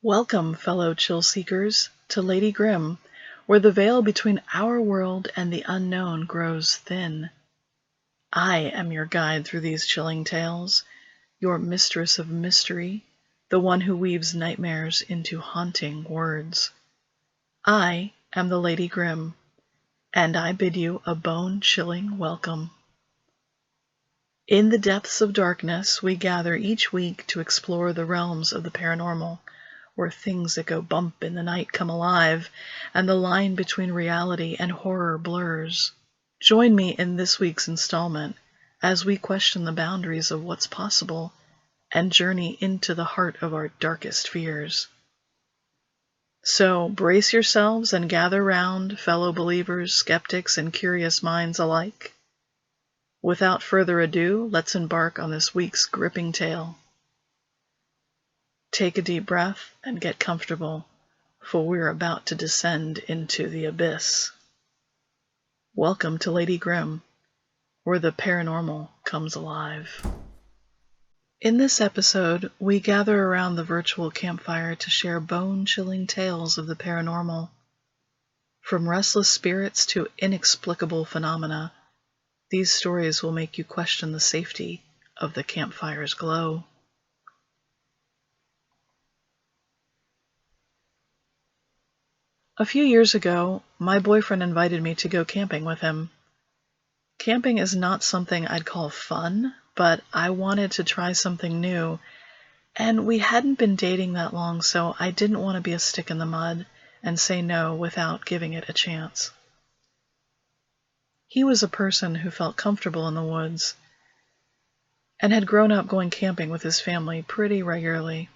Welcome, fellow chill seekers, to Lady Grimm, where the veil between our world and the unknown grows thin. I am your guide through these chilling tales, your mistress of mystery, the one who weaves nightmares into haunting words. I am the Lady Grimm, and I bid you a bone-chilling welcome. In the depths of darkness, we gather each week to explore the realms of the paranormal, where things that go bump in the night come alive, and the line between reality and horror blurs. Join me in this week's installment as we question the boundaries of what's possible and journey into the heart of our darkest fears. So brace yourselves and gather round, fellow believers, skeptics, and curious minds alike. Without further ado, let's embark on this week's gripping tale. Take a deep breath and get comfortable, for we're about to descend into the abyss. Welcome to Lady Grimm, where the paranormal comes alive. In this episode, we gather around the virtual campfire to share bone-chilling tales of the paranormal. From restless spirits to inexplicable phenomena, these stories will make you question the safety of the campfire's glow. A few years ago, my boyfriend invited me to go camping with him. Camping is not something I'd call fun, but I wanted to try something new, and we hadn't been dating that long, so I didn't want to be a stick in the mud and say no without giving it a chance. He was a person who felt comfortable in the woods and had grown up going camping with his family pretty regularly.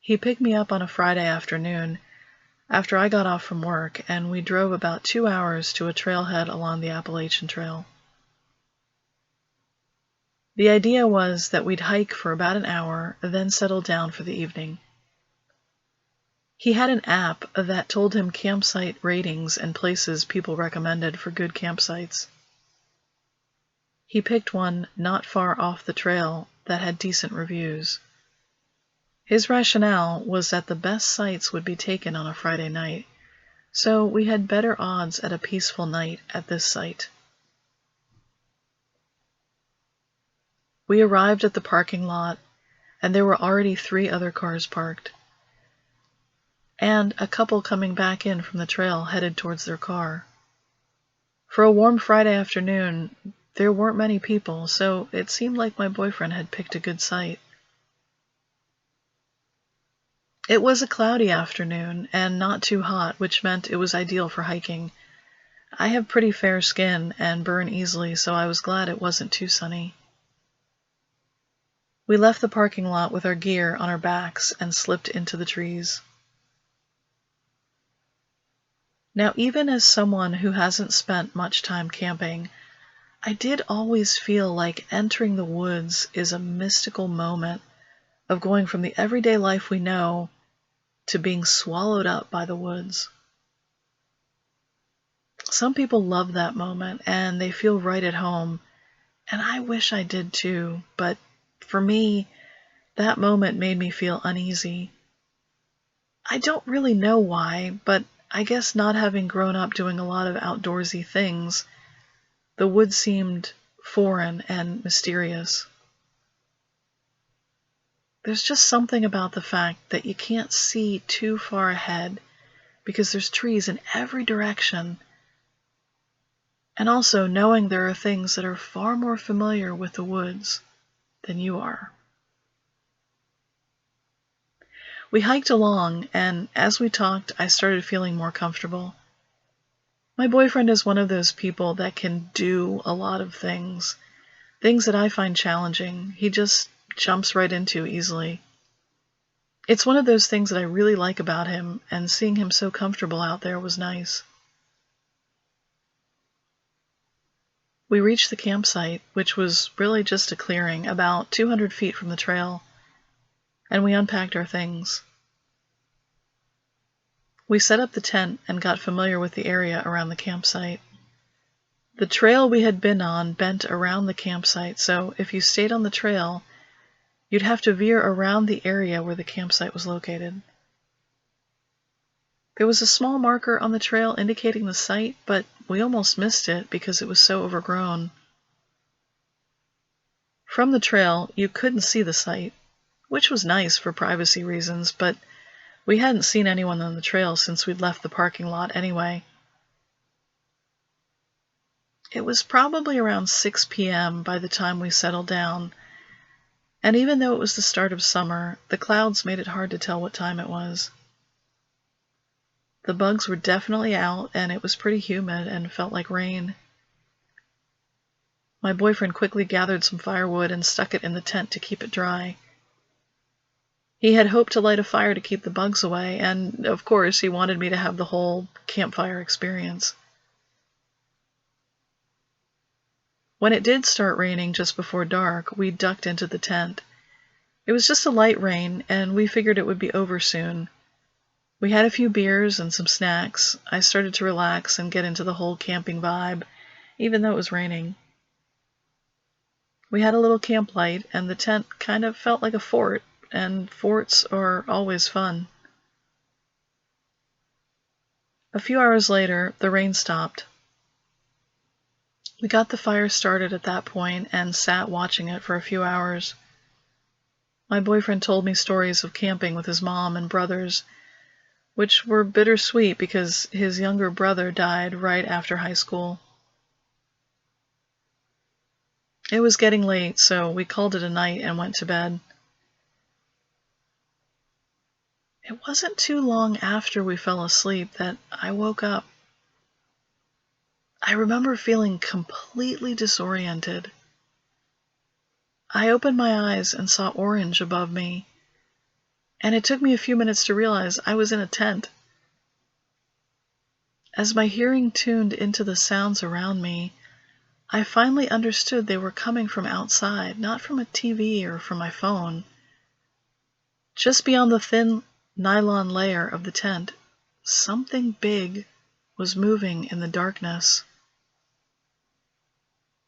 He picked me up on a Friday afternoon after I got off from work, and we drove about 2 hours to a trailhead along the Appalachian Trail. The idea was that we'd hike for about an hour, then settle down for the evening. He had an app that told him campsite ratings and places people recommended for good campsites. He picked one not far off the trail that had decent reviews. His rationale was that the best sites would be taken on a Friday night, so we had better odds at a peaceful night at this site. We arrived at the parking lot, and there were already 3 other cars parked, and a couple coming back in from the trail headed towards their car. For a warm Friday afternoon, there weren't many people, so it seemed like my boyfriend had picked a good site. It was a cloudy afternoon and not too hot, which meant it was ideal for hiking. I have pretty fair skin and burn easily, so I was glad it wasn't too sunny. We left the parking lot with our gear on our backs and slipped into the trees. Now, even as someone who hasn't spent much time camping, I did always feel like entering the woods is a mystical moment of going from the everyday life we know to being swallowed up by the woods. Some people love that moment and they feel right at home, and I wish I did too, but for me, that moment made me feel uneasy. I don't really know why, but I guess not having grown up doing a lot of outdoorsy things, the woods seemed foreign and mysterious. There's just something about the fact that you can't see too far ahead because there's trees in every direction. And also knowing there are things that are far more familiar with the woods than you are. We hiked along, and as we talked, I started feeling more comfortable. My boyfriend is one of those people that can do a lot of things that I find challenging. He just jumps right into easily. It's one of those things that I really like about him, and seeing him so comfortable out there was nice. We reached the campsite, which was really just a clearing about 200 feet from the trail, and we unpacked our things. We set up the tent and got familiar with the area around the campsite. The trail we had been on bent around the campsite, so if you stayed on the trail, You'd have to veer around the area where the campsite was located. There was a small marker on the trail indicating the site, but we almost missed it because it was so overgrown. From the trail, you couldn't see the site, which was nice for privacy reasons, but we hadn't seen anyone on the trail since we'd left the parking lot anyway. It was probably around 6 p.m. by the time we settled down, and even though it was the start of summer, the clouds made it hard to tell what time it was. The bugs were definitely out, and it was pretty humid and felt like rain. My boyfriend quickly gathered some firewood and stuck it in the tent to keep it dry. He had hoped to light a fire to keep the bugs away, and of course he wanted me to have the whole campfire experience. When it did start raining just before dark, we ducked into the tent. It was just a light rain, and we figured it would be over soon. We had a few beers and some snacks. I started to relax and get into the whole camping vibe, even though it was raining. We had a little camp light, and the tent kind of felt like a fort, and forts are always fun. A few hours later, the rain stopped. We got the fire started at that point and sat watching it for a few hours. My boyfriend told me stories of camping with his mom and brothers, which were bittersweet because his younger brother died right after high school. It was getting late, so we called it a night and went to bed. It wasn't too long after we fell asleep that I woke up. I remember feeling completely disoriented. I opened my eyes and saw orange above me, and it took me a few minutes to realize I was in a tent. As my hearing tuned into the sounds around me, I finally understood they were coming from outside, not from a TV or from my phone. Just beyond the thin nylon layer of the tent, something big was moving in the darkness.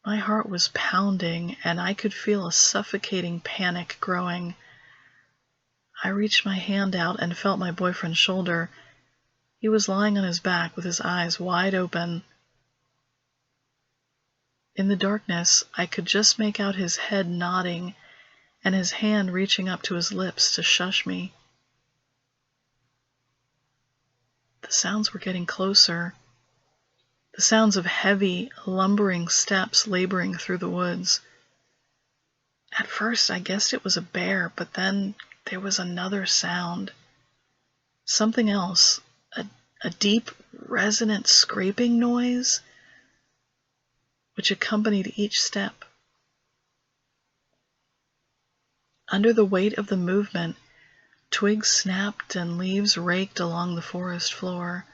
My heart was pounding, and I could feel a suffocating panic growing. I reached my hand out and felt my boyfriend's shoulder. He was lying on his back with his eyes wide open. In the darkness, I could just make out his head nodding and his hand reaching up to his lips to shush me. The sounds were getting closer. The sounds of heavy, lumbering steps laboring through the woods. At first, I guessed it was a bear, but then there was another sound. Something else, a deep, resonant scraping noise, which accompanied each step. Under the weight of the movement, twigs snapped and leaves raked along the forest floor.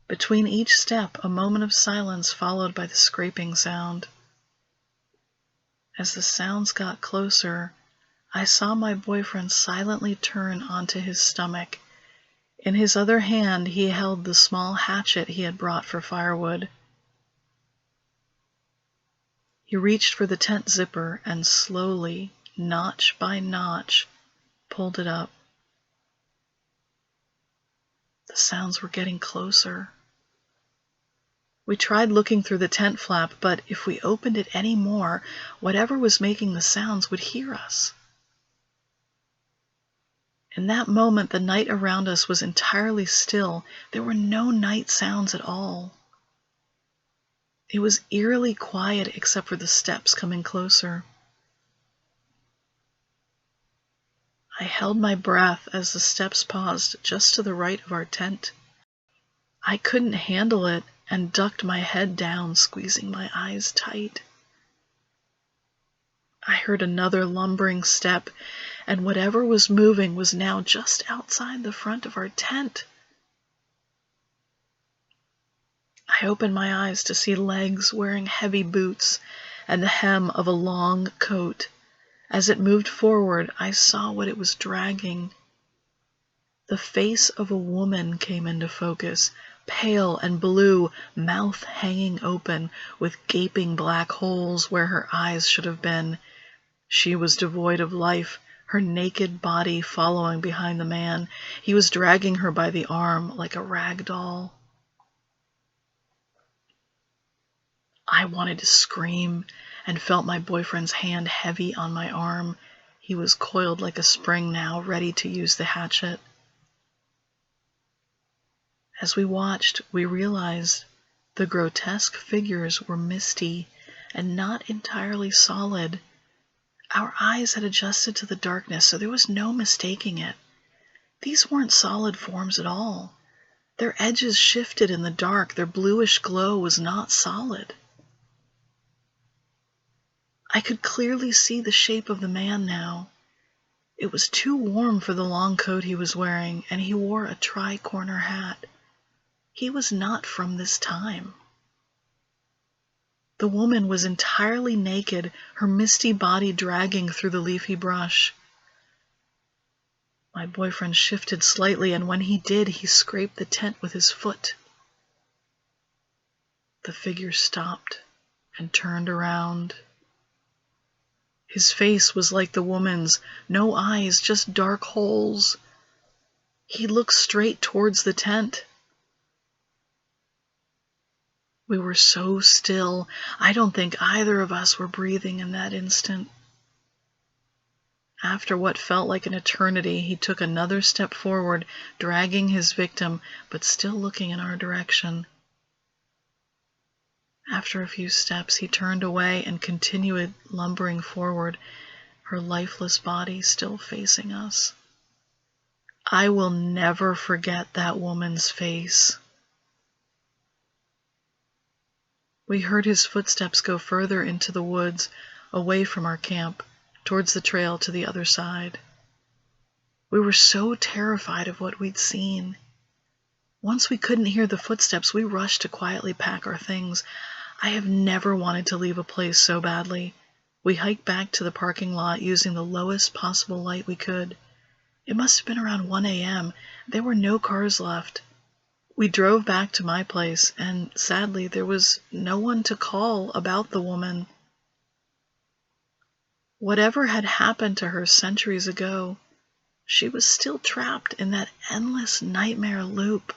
Between each step, a moment of silence followed by the scraping sound. As the sounds got closer, I saw my boyfriend silently turn onto his stomach. In his other hand, he held the small hatchet he had brought for firewood. He reached for the tent zipper and slowly, notch by notch, pulled it up. The sounds were getting closer. We tried looking through the tent flap, but if we opened it any more, whatever was making the sounds would hear us. In that moment, the night around us was entirely still. There were no night sounds at all. It was eerily quiet except for the steps coming closer. I held my breath as the steps paused just to the right of our tent. I couldn't handle it and ducked my head down, squeezing my eyes tight. I heard another lumbering step, and whatever was moving was now just outside the front of our tent. I opened my eyes to see legs wearing heavy boots and the hem of a long coat. As it moved forward, I saw what it was dragging. The face of a woman came into focus, pale and blue, mouth hanging open, with gaping black holes where her eyes should have been. She was devoid of life, her naked body following behind the man. He was dragging her by the arm like a rag doll. I wanted to scream and felt my boyfriend's hand heavy on my arm. He was coiled like a spring now, ready to use the hatchet. As we watched, we realized the grotesque figures were misty and not entirely solid. Our eyes had adjusted to the darkness, so there was no mistaking it. These weren't solid forms at all. Their edges shifted in the dark. Their bluish glow was not solid. I could clearly see the shape of the man now. It was too warm for the long coat he was wearing, and he wore a tri-corner hat. He was not from this time. The woman was entirely naked, her misty body dragging through the leafy brush. My boyfriend shifted slightly, and when he did, he scraped the tent with his foot. The figure stopped and turned around. His face was like the woman's, no eyes, just dark holes. He looked straight towards the tent. We were so still. I don't think either of us were breathing in that instant. After what felt like an eternity, he took another step forward, dragging his victim, but still looking in our direction. After a few steps, he turned away and continued lumbering forward, her lifeless body still facing us. I will never forget that woman's face. We heard his footsteps go further into the woods, away from our camp, towards the trail to the other side. We were so terrified of what we'd seen. Once we couldn't hear the footsteps, we rushed to quietly pack our things. I have never wanted to leave a place so badly. We hiked back to the parking lot using the lowest possible light we could. It must have been around 1 a.m. There were no cars left. We drove back to my place, and sadly, there was no one to call about the woman. Whatever had happened to her centuries ago, she was still trapped in that endless nightmare loop.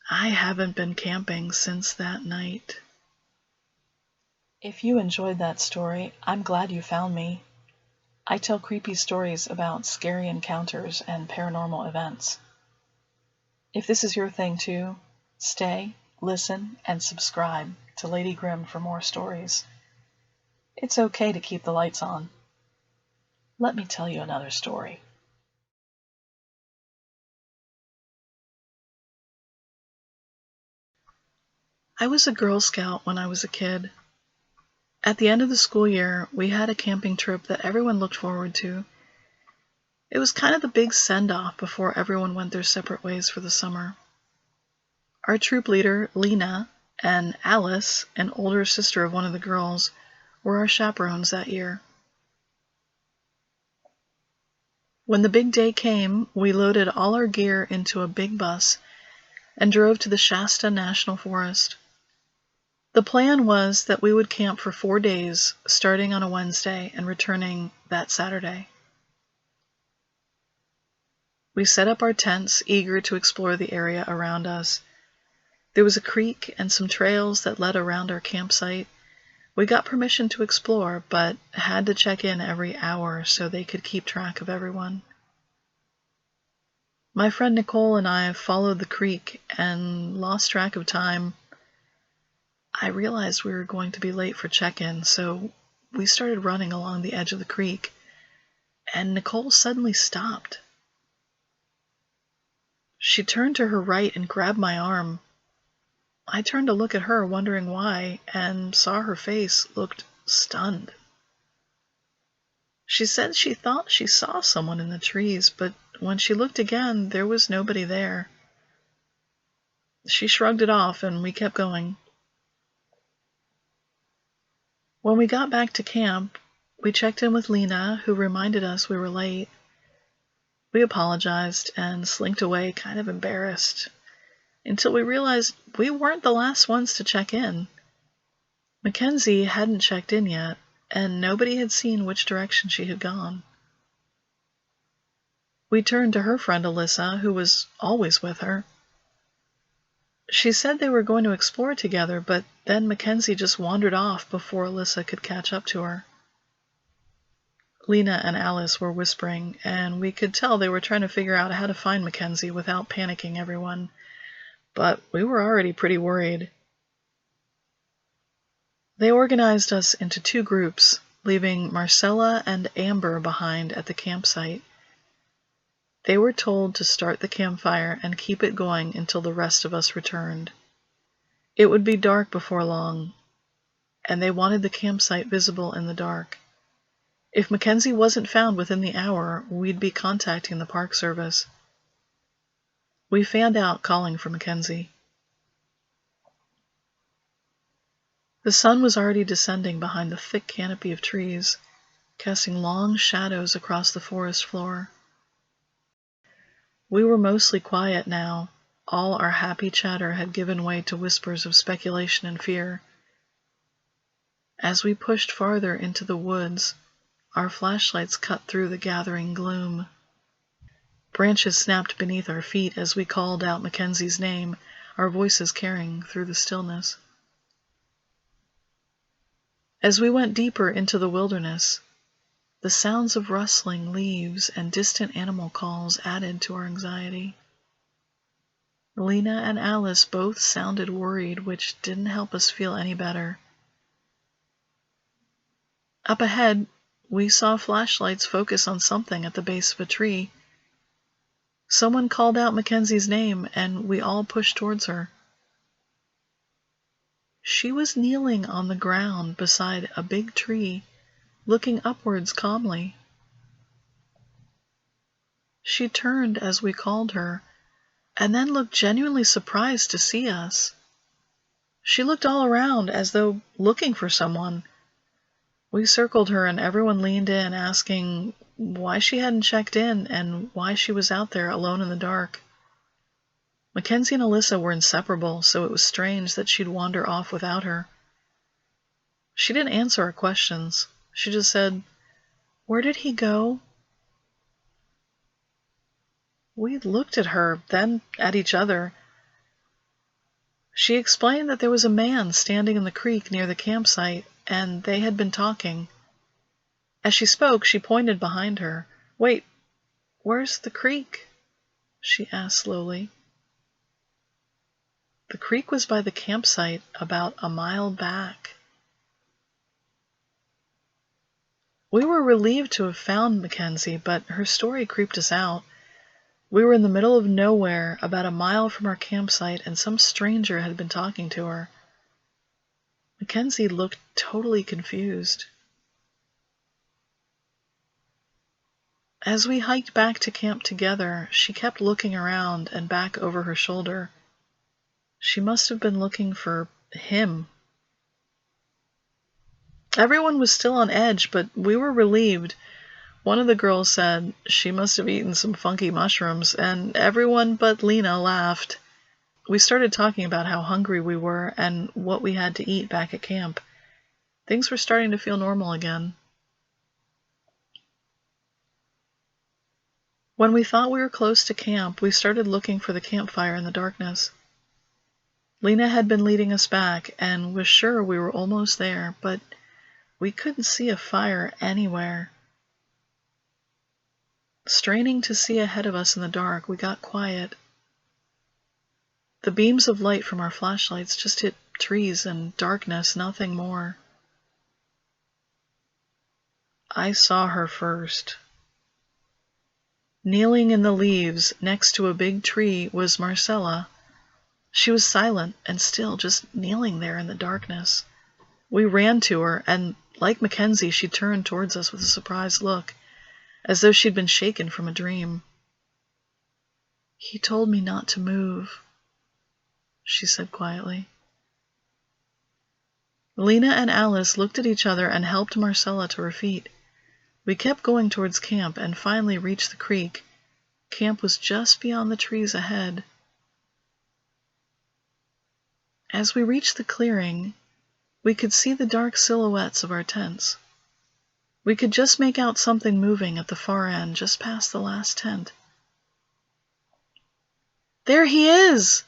I haven't been camping since that night. If you enjoyed that story, I'm glad you found me. I tell creepy stories about scary encounters and paranormal events. If this is your thing too, stay, listen, and subscribe to Lady Grimm for more stories. It's okay to keep the lights on. Let me tell you another story. I was a Girl Scout when I was a kid. At the end of the school year, we had a camping trip that everyone looked forward to. It was kind of the big send-off before everyone went their separate ways for the summer. Our troop leader, Lena, and Alice, an older sister of one of the girls, were our chaperones that year. When the big day came, we loaded all our gear into a big bus and drove to the Shasta National Forest. The plan was that we would camp for 4 days, starting on a Wednesday and returning that Saturday. We set up our tents, eager to explore the area around us. There was a creek and some trails that led around our campsite. We got permission to explore, but had to check in every hour so they could keep track of everyone. My friend Nicole and I followed the creek and lost track of time. I realized we were going to be late for check-in, so we started running along the edge of the creek, and Nicole suddenly stopped. She turned to her right and grabbed my arm. I turned to look at her, wondering why, and saw her face looked stunned. She said she thought she saw someone in the trees, but when she looked again, there was nobody there. She shrugged it off, and we kept going. When we got back to camp, we checked in with Lena, who reminded us we were late. We apologized and slinked away, kind of embarrassed, until we realized we weren't the last ones to check in. Mackenzie hadn't checked in yet. and nobody had seen which direction she had gone. We turned to her friend Alyssa, who was always with her. She said they were going to explore together, but then Mackenzie just wandered off before Alyssa could catch up to her. Lena and Alice were whispering, and we could tell they were trying to figure out how to find Mackenzie without panicking everyone, but we were already pretty worried. They organized us into 2 groups, leaving Marcella and Amber behind at the campsite. They were told to start the campfire and keep it going until the rest of us returned. It would be dark before long, and they wanted the campsite visible in the dark. If Mackenzie wasn't found within the hour, we'd be contacting the Park Service. We fanned out calling for Mackenzie. The sun was already descending behind the thick canopy of trees, casting long shadows across the forest floor. We were mostly quiet now. All our happy chatter had given way to whispers of speculation and fear. As we pushed farther into the woods, our flashlights cut through the gathering gloom. Branches snapped beneath our feet as we called out Mackenzie's name, our voices carrying through the stillness. As we went deeper into the wilderness, the sounds of rustling leaves and distant animal calls added to our anxiety. Lena and Alice both sounded worried, which didn't help us feel any better. Up ahead, we saw flashlights focus on something at the base of a tree. Someone called out Mackenzie's name, and we all pushed towards her. She was kneeling on the ground beside a big tree, looking upwards calmly. She turned as we called her, and then looked genuinely surprised to see us. She looked all around as though looking for someone. We circled her and everyone leaned in, asking why she hadn't checked in and why she was out there alone in the dark. Mackenzie and Alyssa were inseparable, so it was strange that she'd wander off without her. She didn't answer our questions. She just said, "Where did he go?" We looked at her, then at each other. She explained that there was a man standing in the creek near the campsite, and they had been talking. As she spoke, she pointed behind her. "Wait, where's the creek?" she asked slowly. The creek was by the campsite, about a mile back. We were relieved to have found Mackenzie, but her story creeped us out. We were in the middle of nowhere, about a mile from our campsite, and some stranger had been talking to her. Mackenzie looked totally confused. As we hiked back to camp together, she kept looking around and back over her shoulder. She must have been looking for him. Everyone was still on edge, but we were relieved. One of the girls said she must have eaten some funky mushrooms, and everyone but Lena laughed. We started talking about how hungry we were and what we had to eat back at camp. Things were starting to feel normal again. When we thought we were close to camp, we started looking for the campfire in the darkness. Lena had been leading us back and was sure we were almost there, but we couldn't see a fire anywhere. Straining to see ahead of us in the dark, we got quiet. The beams of light from our flashlights just hit trees and darkness, nothing more. I saw her first. Kneeling in the leaves next to a big tree was Marcella. She was silent and still, just kneeling there in the darkness. We ran to her, and like Mackenzie, she turned towards us with a surprised look, as though she'd been shaken from a dream. "He told me not to move," she said quietly. Lena and Alice looked at each other and helped Marcella to her feet. We kept going towards camp and finally reached the creek. Camp was just beyond the trees ahead. As we reached the clearing, we could see the dark silhouettes of our tents. We could just make out something moving at the far end, just past the last tent. "There he is!"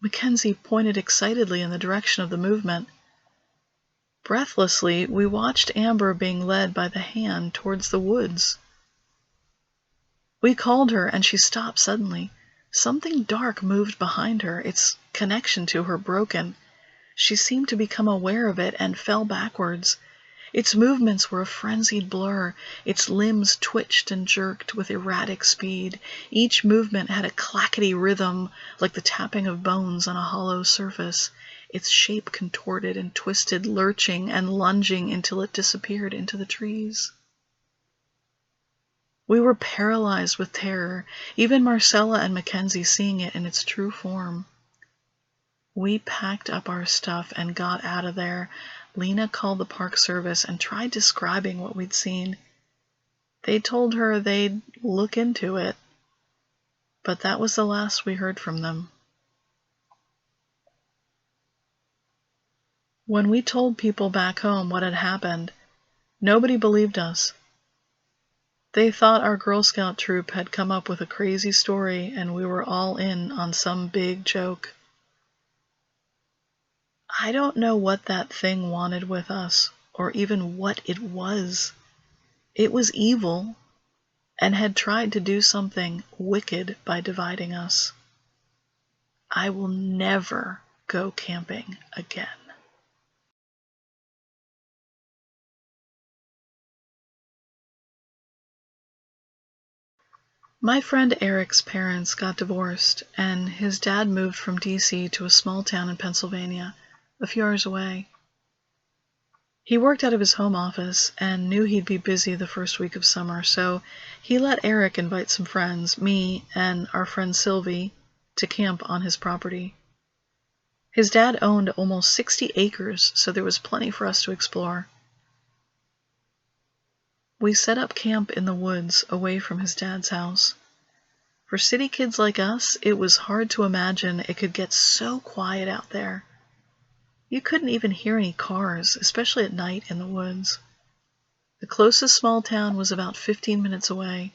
Mackenzie pointed excitedly in the direction of the movement. Breathlessly, we watched Amber being led by the hand towards the woods. We called her, and she stopped suddenly. Something dark moved behind her, its connection to her broken. She seemed to become aware of it and fell backwards. Its movements were a frenzied blur. Its limbs twitched and jerked with erratic speed. Each movement had a clackety rhythm, like the tapping of bones on a hollow surface. Its shape contorted and twisted, lurching and lunging until it disappeared into the trees. We were paralyzed with terror, even Marcella and Mackenzie seeing it in its true form. We packed up our stuff and got out of there. Lena called the park service and tried describing what we'd seen. They told her they'd look into it, but that was the last we heard from them. When we told people back home what had happened, nobody believed us. They thought our Girl Scout troop had come up with a crazy story and we were all in on some big joke. I don't know what that thing wanted with us, or even what it was. It was evil and had tried to do something wicked by dividing us. I will never go camping again. My friend Eric's parents got divorced, and his dad moved from D.C. to a small town in Pennsylvania, a few hours away. He worked out of his home office and knew he'd be busy the first week of summer, so he let Eric invite some friends, me and our friend Sylvie, to camp on his property. His dad owned almost 60 acres, so there was plenty for us to explore. We set up camp in the woods away from his dad's house. For city kids like us, it was hard to imagine it could get so quiet out there. You couldn't even hear any cars, especially at night in the woods. The closest small town was about 15 minutes away.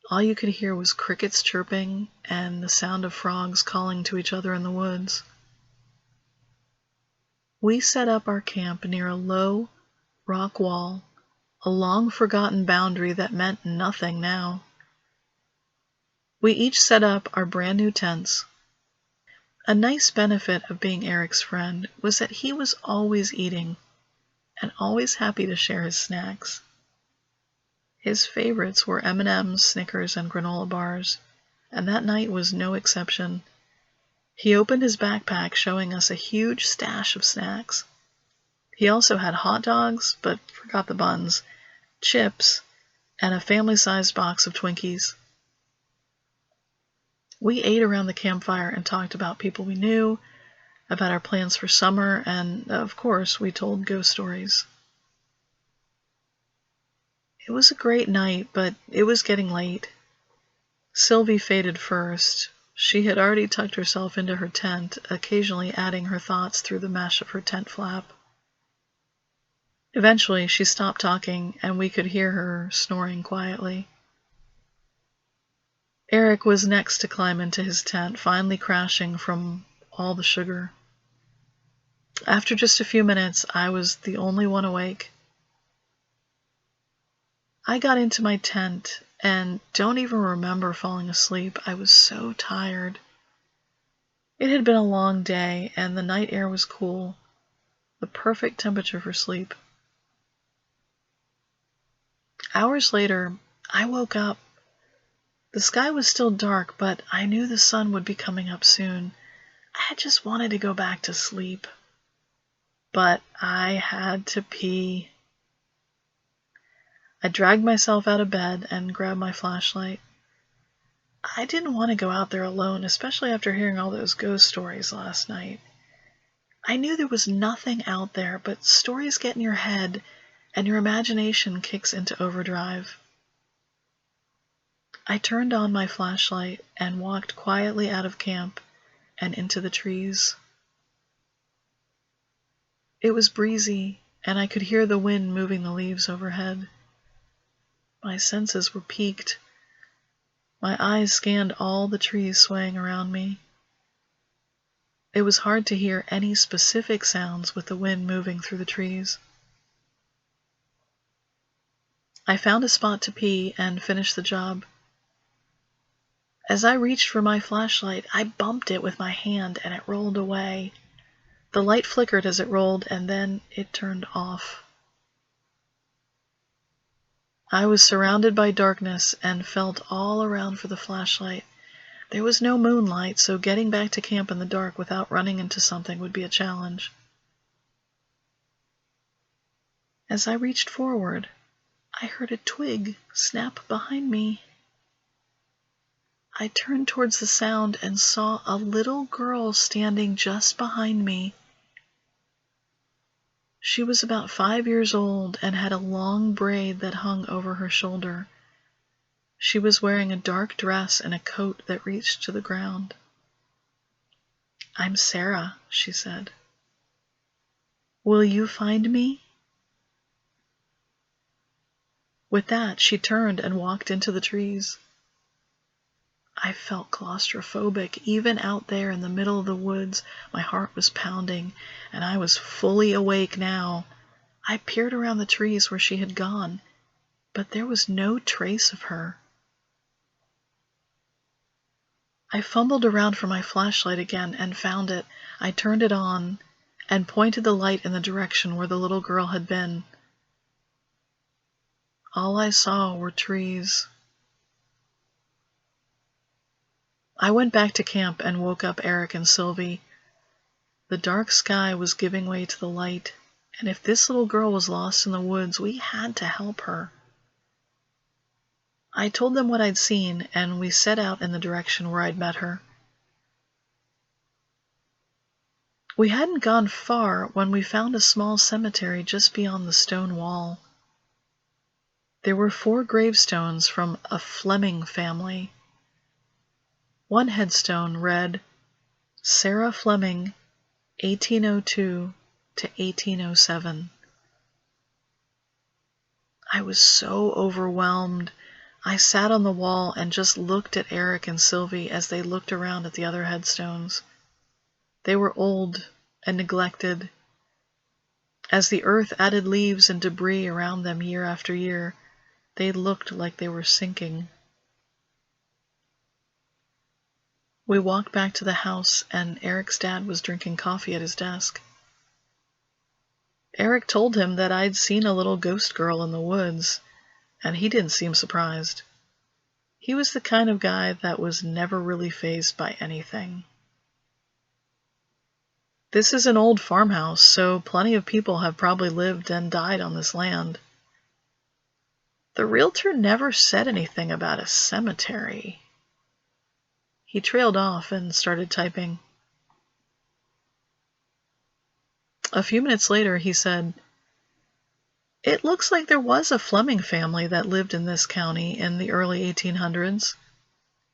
All you could hear was crickets chirping and the sound of frogs calling to each other in the woods. We set up our camp near a low rock wall, a long-forgotten boundary that meant nothing now. We each set up our brand-new tents. A nice benefit of being Eric's friend was that he was always eating and always happy to share his snacks. His favorites were M&Ms, Snickers, and granola bars, and that night was no exception. He opened his backpack, showing us a huge stash of snacks. He also had hot dogs, but forgot the buns, chips, and a family-sized box of Twinkies. We ate around the campfire and talked about people we knew, about our plans for summer, and, of course, we told ghost stories. It was a great night, but it was getting late. Sylvie faded first. She had already tucked herself into her tent, occasionally adding her thoughts through the mesh of her tent flap. Eventually, she stopped talking, and we could hear her snoring quietly. Eric was next to climb into his tent, finally crashing from all the sugar. After just a few minutes, I was the only one awake. I got into my tent and don't even remember falling asleep. I was so tired. It had been a long day, and the night air was cool, the perfect temperature for sleep. Hours later, I woke up. The sky was still dark, but I knew the sun would be coming up soon. I just wanted to go back to sleep. But I had to pee. I dragged myself out of bed and grabbed my flashlight. I didn't want to go out there alone, especially after hearing all those ghost stories last night. I knew there was nothing out there, but stories get in your head and your imagination kicks into overdrive. I turned on my flashlight and walked quietly out of camp and into the trees. It was breezy and I could hear the wind moving the leaves overhead. My senses were piqued. My eyes scanned all the trees swaying around me. It was hard to hear any specific sounds with the wind moving through the trees. I found a spot to pee and finished the job. As I reached for my flashlight, I bumped it with my hand and it rolled away. The light flickered as it rolled, and then it turned off. I was surrounded by darkness and felt all around for the flashlight. There was no moonlight, so getting back to camp in the dark without running into something would be a challenge. As I reached forward, I heard a twig snap behind me. I turned towards the sound and saw a little girl standing just behind me. She was about 5 years old and had a long braid that hung over her shoulder. She was wearing a dark dress and a coat that reached to the ground. "I'm Sarah," she said. "Will you find me?" With that, she turned and walked into the trees. I felt claustrophobic. Even out there in the middle of the woods, my heart was pounding, and I was fully awake now. I peered around the trees where she had gone, but there was no trace of her. I fumbled around for my flashlight again and found it. I turned it on and pointed the light in the direction where the little girl had been. All I saw were trees. I went back to camp and woke up Eric and Sylvie. The dark sky was giving way to the light, and if this little girl was lost in the woods, we had to help her. I told them what I'd seen, and we set out in the direction where I'd met her. We hadn't gone far when we found a small cemetery just beyond the stone wall. There were 4 gravestones from a Fleming family. One headstone read, "Sarah Fleming, 1802 to 1807. I was so overwhelmed. I sat on the wall and just looked at Eric and Sylvie as they looked around at the other headstones. They were old and neglected. As the earth added leaves and debris around them year after year, they looked like they were sinking. We walked back to the house, and Eric's dad was drinking coffee at his desk. Eric told him that I'd seen a little ghost girl in the woods, and he didn't seem surprised. He was the kind of guy that was never really fazed by anything. This is an old farmhouse, so plenty of people have probably lived and died on this land. The realtor never said anything about a cemetery. He trailed off and started typing. A few minutes later, he said, "It looks like there was a Fleming family that lived in this county in the early 1800s,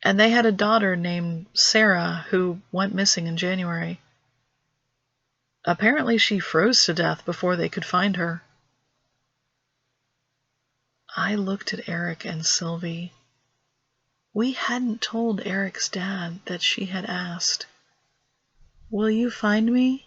and they had a daughter named Sarah who went missing in January. Apparently she froze to death before they could find her." I looked at Eric and Sylvie. We hadn't told Eric's dad that she had asked, "Will you find me?"